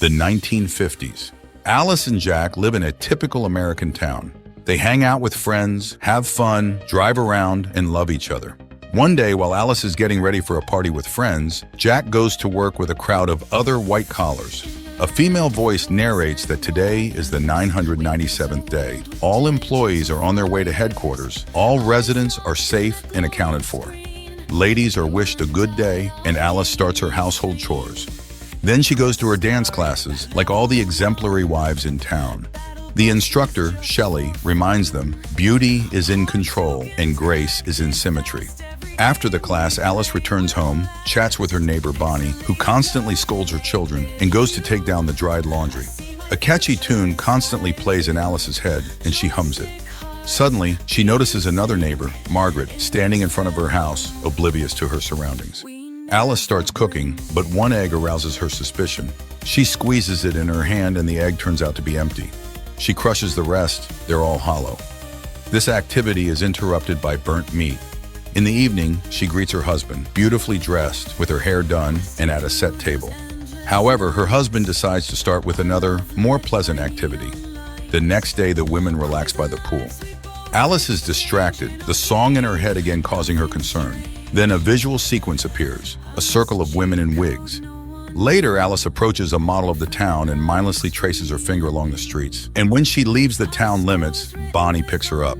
The 1950s. Alice and Jack live in a typical American town. They hang out with friends, have fun, drive around, and love each other. One day, while Alice is getting ready for a party with friends, Jack goes to work with a crowd of other white collars. A female voice narrates that today is the 997th day. All employees are on their way to headquarters. All residents are safe and accounted for. Ladies are wished a good day, and Alice starts her household chores. Then she goes to her dance classes, like all the exemplary wives in town. The instructor, Shelley, reminds them, beauty is in control and grace is in symmetry. After the class, Alice returns home, chats with her neighbor Bonnie, who constantly scolds her children, and goes to take down the dried laundry. A catchy tune constantly plays in Alice's head, and she hums it. Suddenly, she notices another neighbor, Margaret, standing in front of her house, oblivious to her surroundings. Alice starts cooking, but one egg arouses her suspicion. She squeezes it in her hand and the egg turns out to be empty. She crushes the rest, they're all hollow. This activity is interrupted by burnt meat. In the evening, she greets her husband, beautifully dressed, with her hair done, and at a set table. However, her husband decides to start with another, more pleasant activity. The next day, the women relax by the pool. Alice is distracted, the song in her head again causing her concern. Then a visual sequence appears, a circle of women in wigs. Later, Alice approaches a model of the town and mindlessly traces her finger along the streets. And when she leaves the town limits, Bonnie picks her up.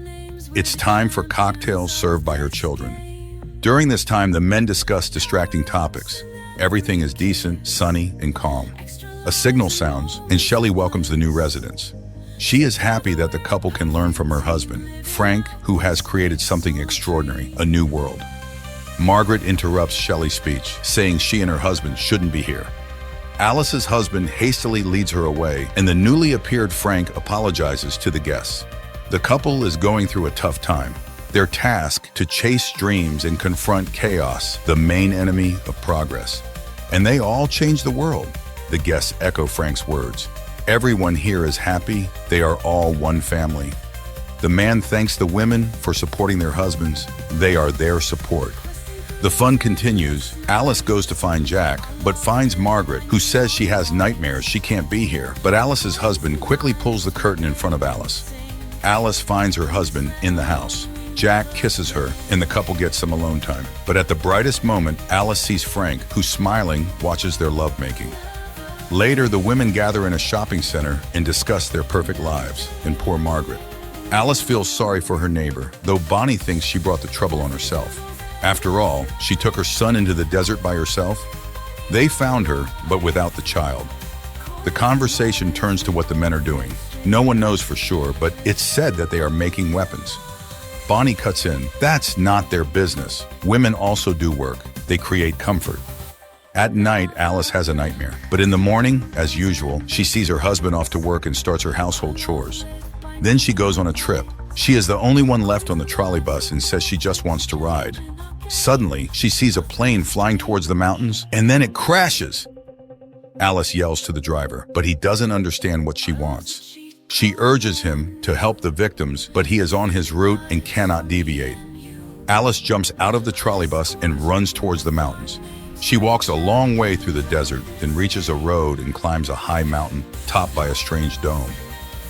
It's time for cocktails served by her children. During this time, the men discuss distracting topics. Everything is decent, sunny, and calm. A signal sounds, and Shelley welcomes the new residents. She is happy that the couple can learn from her husband, Frank, who has created something extraordinary, a new world. Margaret interrupts Shelley's speech, saying she and her husband shouldn't be here. Alice's husband hastily leads her away, and the newly appeared Frank apologizes to the guests. The couple is going through a tough time. They're tasked to chase dreams and confront chaos, the main enemy of progress. And they all change the world. The guests echo Frank's words. Everyone here is happy. They are all one family. The man thanks the women for supporting their husbands. They are their support. The fun continues. Alice goes to find Jack, but finds Margaret, who says she has nightmares, she can't be here. But Alice's husband quickly pulls the curtain in front of Alice. Alice finds her husband in the house. Jack kisses her, and the couple gets some alone time. But at the brightest moment, Alice sees Frank, who, smiling, watches their lovemaking. Later, the women gather in a shopping center and discuss their perfect lives, and poor Margaret. Alice feels sorry for her neighbor, though Bonnie thinks she brought the trouble on herself. After all, she took her son into the desert by herself. They found her, but without the child. The conversation turns to what the men are doing. No one knows for sure, but it's said that they are making weapons. Bonnie cuts in. That's not their business. Women also do work. They create comfort. At night, Alice has a nightmare. But in the morning, as usual, she sees her husband off to work and starts her household chores. Then she goes on a trip. She is the only one left on the trolley bus and says she just wants to ride. Suddenly, she sees a plane flying towards the mountains, and then it crashes. Alice yells to the driver, but he doesn't understand what she wants. She urges him to help the victims, but he is on his route and cannot deviate. Alice jumps out of the trolley bus and runs towards the mountains. She walks a long way through the desert, then reaches a road and climbs a high mountain topped by a strange dome.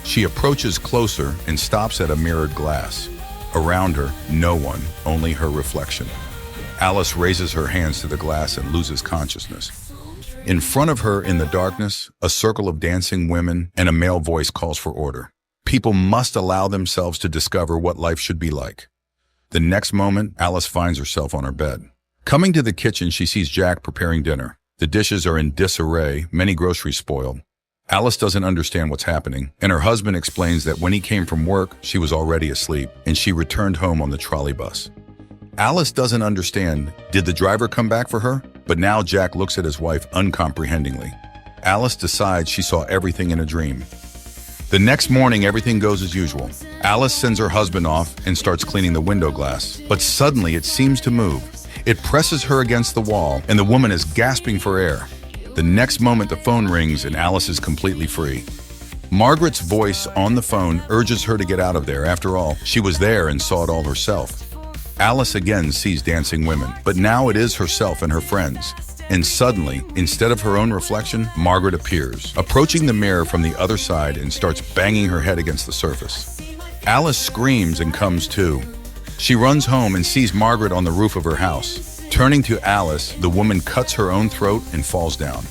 She approaches closer and stops at a mirrored glass. Around her, no one, only her reflection. Alice raises her hands to the glass and loses consciousness. In front of her, in the darkness, a circle of dancing women and a male voice calls for order. People must allow themselves to discover what life should be like. The next moment, Alice finds herself on her bed. Coming to the kitchen, she sees Jack preparing dinner. The dishes are in disarray, many groceries spoiled. Alice doesn't understand what's happening, and her husband explains that when he came from work, she was already asleep, and she returned home on the trolley bus. Alice doesn't understand. Did the driver come back for her? But now Jack looks at his wife uncomprehendingly. Alice decides she saw everything in a dream. The next morning, everything goes as usual. Alice sends her husband off and starts cleaning the window glass, but suddenly it seems to move. It presses her against the wall, and the woman is gasping for air. The next moment, the phone rings and Alice is completely free. Margaret's voice on the phone urges her to get out of there. After all, she was there and saw it all herself. Alice again sees dancing women, but now it is herself and her friends. And suddenly, instead of her own reflection, Margaret appears, approaching the mirror from the other side and starts banging her head against the surface. Alice screams and comes to. She runs home and sees Margaret on the roof of her house. Turning to Alice, the woman cuts her own throat and falls down.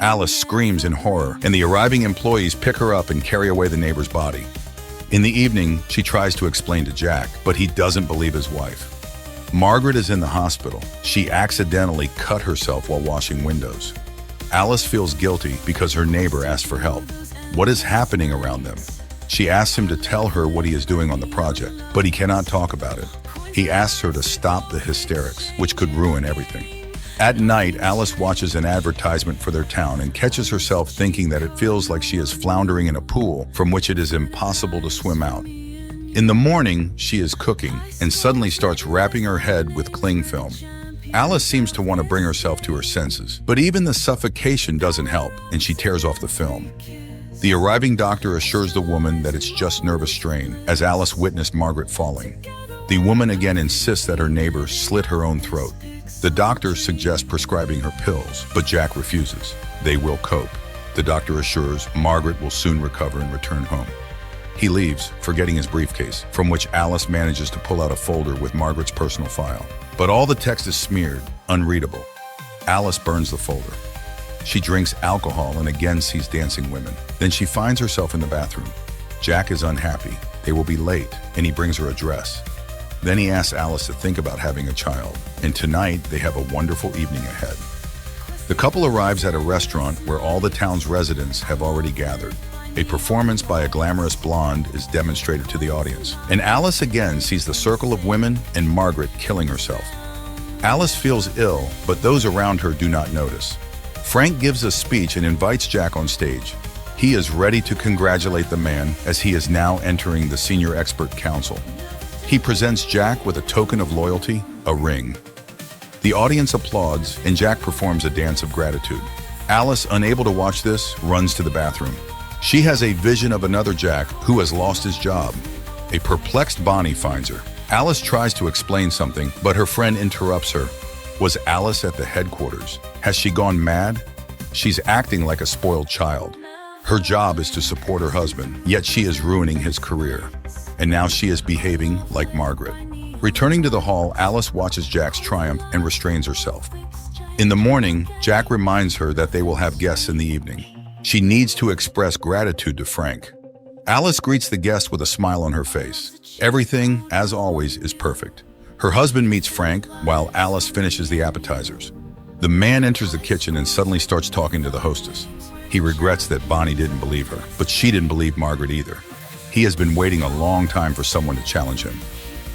Alice screams in horror, and the arriving employees pick her up and carry away the neighbor's body. In the evening, she tries to explain to Jack, but he doesn't believe his wife. Margaret is in the hospital. She accidentally cut herself while washing windows. Alice feels guilty because her neighbor asked for help. What is happening around them? She asks him to tell her what he is doing on the project, but he cannot talk about it. He asks her to stop the hysterics, which could ruin everything. At night, Alice watches an advertisement for their town and catches herself thinking that it feels like she is floundering in a pool from which it is impossible to swim out. In the morning, she is cooking and suddenly starts wrapping her head with cling film. Alice seems to want to bring herself to her senses, but even the suffocation doesn't help, and she tears off the film. The arriving doctor assures the woman that it's just nervous strain, as Alice witnessed Margaret falling. The woman again insists that her neighbor slit her own throat. The doctor suggests prescribing her pills, but Jack refuses. They will cope. The doctor assures Margaret will soon recover and return home. He leaves, forgetting his briefcase, from which Alice manages to pull out a folder with Margaret's personal file. But all the text is smeared, unreadable. Alice burns the folder. She drinks alcohol and again sees dancing women. Then she finds herself in the bathroom. Jack is unhappy. They will be late, and he brings her a dress. Then he asks Alice to think about having a child, and tonight they have a wonderful evening ahead. The couple arrives at a restaurant where all the town's residents have already gathered. A performance by a glamorous blonde is demonstrated to the audience, and Alice again sees the circle of women and Margaret killing herself. Alice feels ill, but those around her do not notice. Frank gives a speech and invites Jack on stage. He is ready to congratulate the man as he is now entering the senior expert council. He presents Jack with a token of loyalty, a ring. The audience applauds, and Jack performs a dance of gratitude. Alice, unable to watch this, runs to the bathroom. She has a vision of another Jack who has lost his job. A perplexed Bonnie finds her. Alice tries to explain something, but her friend interrupts her. Was Alice at the headquarters? Has she gone mad? She's acting like a spoiled child. Her job is to support her husband, yet she is ruining his career. And now she is behaving like Margaret. Returning to the hall, Alice watches Jack's triumph and restrains herself. In the morning, Jack reminds her that they will have guests in the evening. She needs to express gratitude to Frank. Alice greets the guest with a smile on her face. Everything, as always, is perfect. Her husband meets Frank while Alice finishes the appetizers. The man enters the kitchen and suddenly starts talking to the hostess. He regrets that Bonnie didn't believe her, but she didn't believe Margaret either. He has been waiting a long time for someone to challenge him.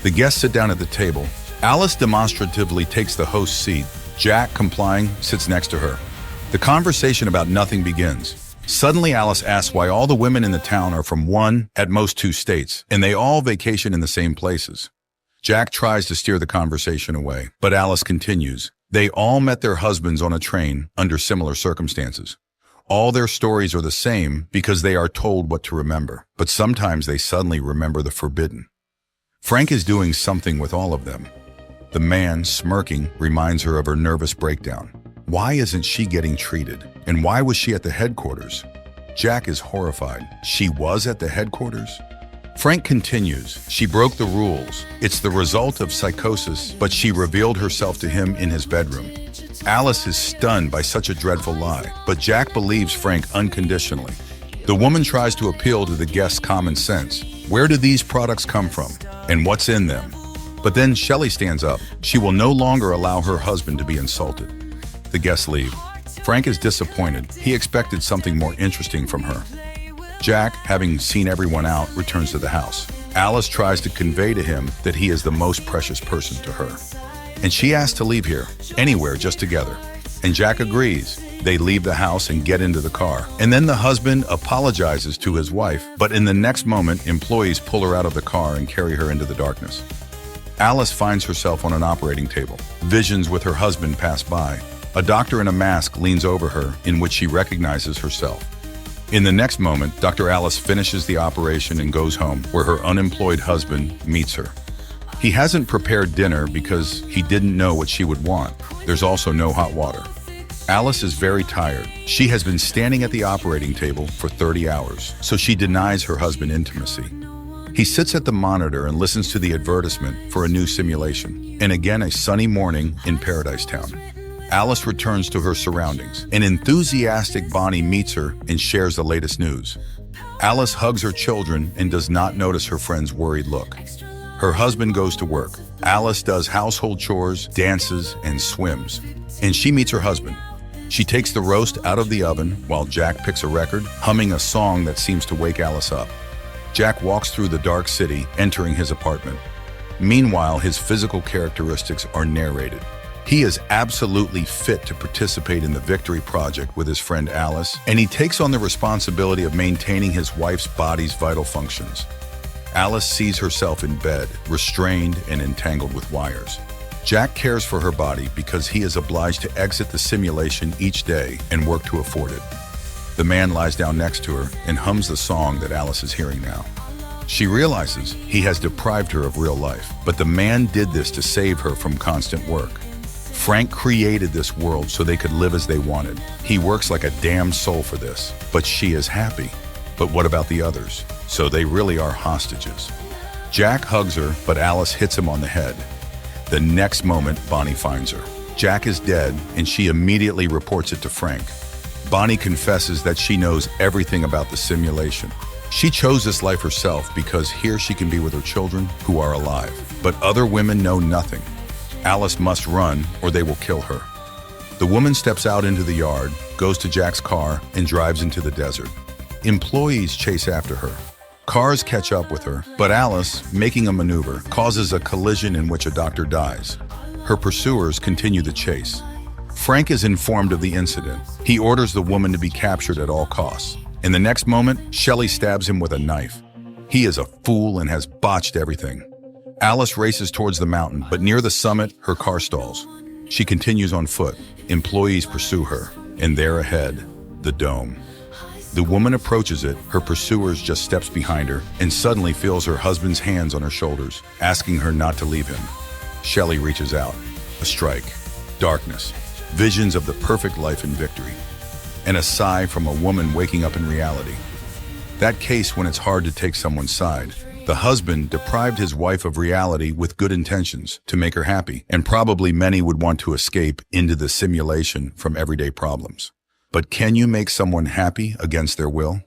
The guests sit down at the table. Alice demonstratively takes the host's seat. Jack, complying, sits next to her. The conversation about nothing begins. Suddenly, Alice asks why all the women in the town are from one, at most two states, and they all vacation in the same places. Jack tries to steer the conversation away, but Alice continues. They all met their husbands on a train under similar circumstances. All their stories are the same because they are told what to remember, but sometimes they suddenly remember the forbidden. Frank is doing something with all of them. The man, smirking, reminds her of her nervous breakdown. Why isn't she getting treated? And why was she at the headquarters? Jack is horrified. She was at the headquarters? Frank continues. She broke the rules. It's the result of psychosis, but she revealed herself to him in his bedroom. Alice is stunned by such a dreadful lie, but Jack believes Frank unconditionally. The woman tries to appeal to the guest's common sense. Where do these products come from? And what's in them? But then Shelley stands up. She will no longer allow her husband to be insulted. The guests leave. Frank is disappointed. He expected something more interesting from her. Jack, having seen everyone out, returns to the house. Alice tries to convey to him that he is the most precious person to her. And she asks to leave here, anywhere, just together. And Jack agrees. They leave the house and get into the car. And then the husband apologizes to his wife, but in the next moment, employees pull her out of the car and carry her into the darkness. Alice finds herself on an operating table. Visions with her husband pass by. A doctor in a mask leans over her, in which she recognizes herself. In the next moment, Dr. Alice finishes the operation and goes home, where her unemployed husband meets her. He hasn't prepared dinner because he didn't know what she would want. There's also no hot water. Alice is very tired. She has been standing at the operating table for 30 hours, so she denies her husband intimacy. He sits at the monitor and listens to the advertisement for a new simulation. And again, a sunny morning in Paradise Town. Alice returns to her surroundings. An enthusiastic Bonnie meets her and shares the latest news. Alice hugs her children and does not notice her friend's worried look. Her husband goes to work. Alice does household chores, dances, and swims. And she meets her husband. She takes the roast out of the oven while Jack picks a record, humming a song that seems to wake Alice up. Jack walks through the dark city, entering his apartment. Meanwhile, his physical characteristics are narrated. He is absolutely fit to participate in the Victory Project with his friend Alice, and he takes on the responsibility of maintaining his wife's body's vital functions. Alice sees herself in bed, restrained and entangled with wires. Jack cares for her body because he is obliged to exit the simulation each day and work to afford it. The man lies down next to her and hums the song that Alice is hearing now. She realizes he has deprived her of real life, but the man did this to save her from constant work. Frank created this world so they could live as they wanted. He works like a damn soul for this, but she is happy. But what about the others? So they really are hostages. Jack hugs her, but Alice hits him on the head. The next moment, Bonnie finds her. Jack is dead, and she immediately reports it to Frank. Bonnie confesses that she knows everything about the simulation. She chose this life herself because here she can be with her children who are alive. But other women know nothing. Alice must run or they will kill her. The woman steps out into the yard, goes to Jack's car, and drives into the desert. Employees chase after her. Cars catch up with her, but Alice, making a maneuver, causes a collision in which a doctor dies. Her pursuers continue the chase. Frank is informed of the incident. He orders the woman to be captured at all costs. In the next moment, Shelley stabs him with a knife. He is a fool and has botched everything. Alice races towards the mountain, but near the summit, her car stalls. She continues on foot. Employees pursue her, and there ahead, the dome. The woman approaches it, her pursuers just steps behind her, and suddenly feels her husband's hands on her shoulders, asking her not to leave him. Shelley reaches out. A strike. Darkness. Visions of the perfect life in victory. And a sigh from a woman waking up in reality. That case when it's hard to take someone's side. The husband deprived his wife of reality with good intentions to make her happy, and probably many would want to escape into the simulation from everyday problems. But can you make someone happy against their will?